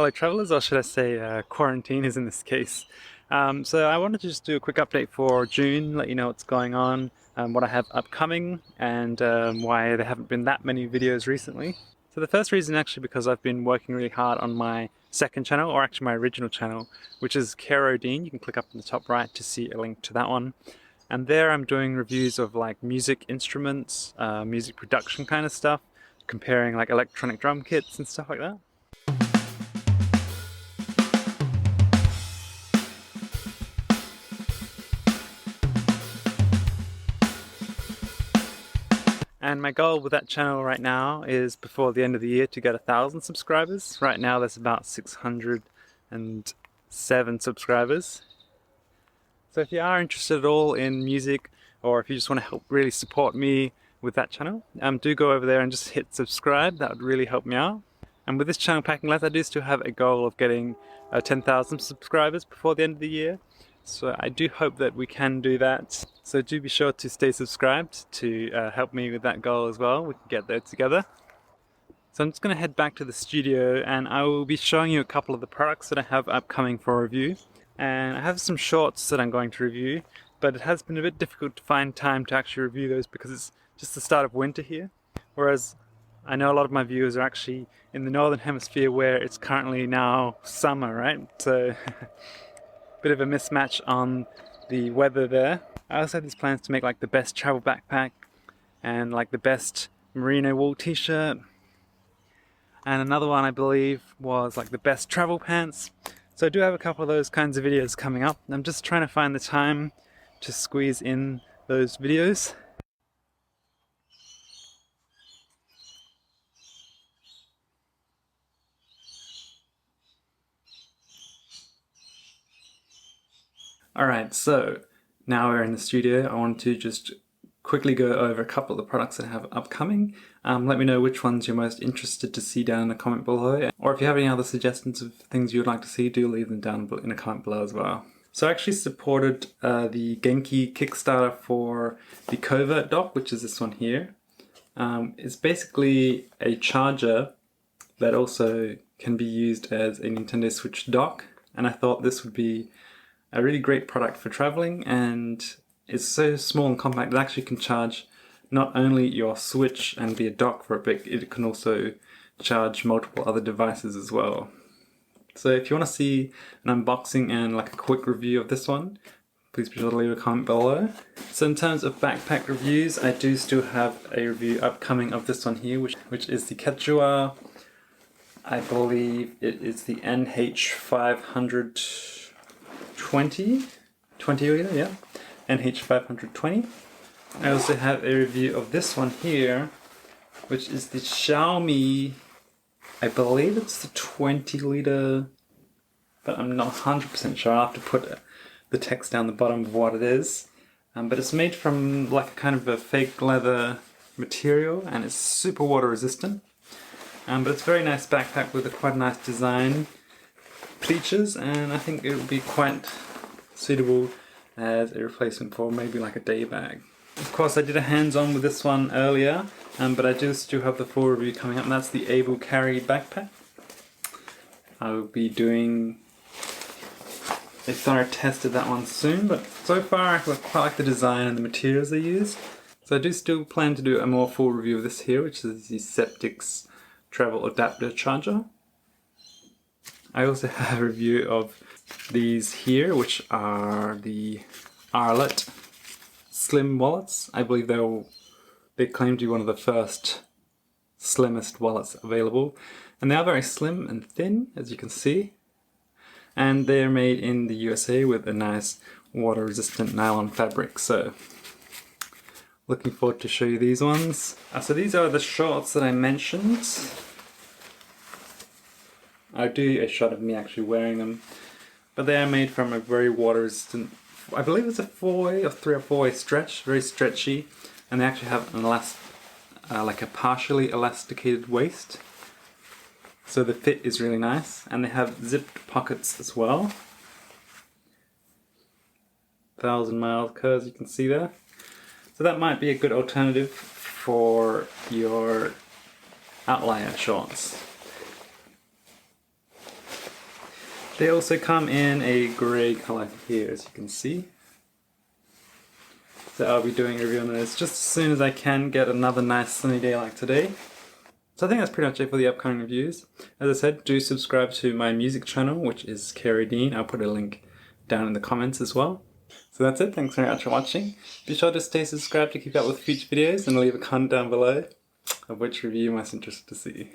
Hello travellers, or should I say quarantiners in this case. So I wanted to just do a quick update for June, let you know what's going on, what I have upcoming, and why there haven't been that many videos recently. So the first reason actually because I've been working really hard on my second channel, or actually my original channel, which is Kero Dean. You can click up in the top right to see a link to that one. And there I'm doing reviews of like music instruments, music production kind of stuff, comparing like electronic drum kits and stuff like that. And my goal with that channel right now is before the end of the year to get 1,000 subscribers. Right now there's about 607 subscribers. So if you are interested at all in music, or if you just want to help really support me with that channel, do go over there and just hit subscribe. That would really help me out. And with this channel packing less, I do still have a goal of getting 10,000 subscribers before the end of the year. So I do hope that we can do that. So do be sure to stay subscribed to help me with that goal as well. We can get there together. So I'm just going to head back to the studio and I will be showing you a couple of the products that I have upcoming for review. And I have some shorts that I'm going to review, but it has been a bit difficult to find time to actually review those because it's just the start of winter here. Whereas I know a lot of my viewers are actually in the northern hemisphere where it's currently now summer, right? So bit of a mismatch on the weather there. I also have these plans to make like the best travel backpack and like the best merino wool t-shirt. And another one I believe was like the best travel pants. So I do have a couple of those kinds of videos coming up. I'm just trying to find the time to squeeze in those videos. Alright, so now we're in the studio. I want to just quickly go over a couple of the products that I have upcoming. Let me know which ones you're most interested to see down in the comment below. Or if you have any other suggestions of things you would like to see, do leave them down in a comment below as well. So I actually supported the Genki Kickstarter for the Covert dock, which is this one here. It's basically a charger that also can be used as a Nintendo Switch dock. And I thought this would be a really great product for traveling, and it's so small and compact it actually can charge not only your Switch and be a dock for it, but it can also charge multiple other devices as well. So if you want to see an unboxing and like a quick review of this one, please be sure to leave a comment below. So in terms of backpack reviews, I do still have a review upcoming of this one here, which is the Quechua. I believe it is the NH520, 20 liter, yeah, NH520. I also have a review of this one here, which is the Xiaomi, I believe it's the 20 liter, but I'm not 100% sure. I'll have to put the text down the bottom of what it is. But it's made from like a kind of a fake leather material and it's super water resistant. But it's a very nice backpack with a quite nice design features, and I think it would be quite suitable as a replacement for maybe like a day bag. Of course I did a hands-on with this one earlier, but I do still have the full review coming up, and that's the Ebook carry backpack. I will be doing a thorough test of that one soon, but so far I quite like the design and the materials they use. So I do still plan to do a more full review of this here, which is the Septix travel adapter charger. I also have a review of these here, which are the Arlet slim wallets. I believe they claim to be one of the first slimmest wallets available. And they are very slim and thin, as you can see. And they're made in the USA with a nice water-resistant nylon fabric. So, looking forward to show you these ones. So these are the shorts that I mentioned. I'll do a shot of me actually wearing them, but they are made from a very water resistant, I believe it's a 4-way or 3 or 4-way stretch, very stretchy, and they actually have an like a partially elasticated waist, so the fit is really nice, and they have zipped pockets as well. 1,000 miles curves, you can see there. So that might be a good alternative for your outlier shorts. They also come in a grey colour here, as you can see. So I'll be doing a review on those just as soon as I can get another nice sunny day like today. So I think that's pretty much it for the upcoming reviews. As I said, do subscribe to my music channel, which is Kerry Dean. I'll put a link down in the comments as well. So that's it, thanks very much for watching. Be sure to stay subscribed to keep up with future videos and leave a comment down below of which review you're most interested to see.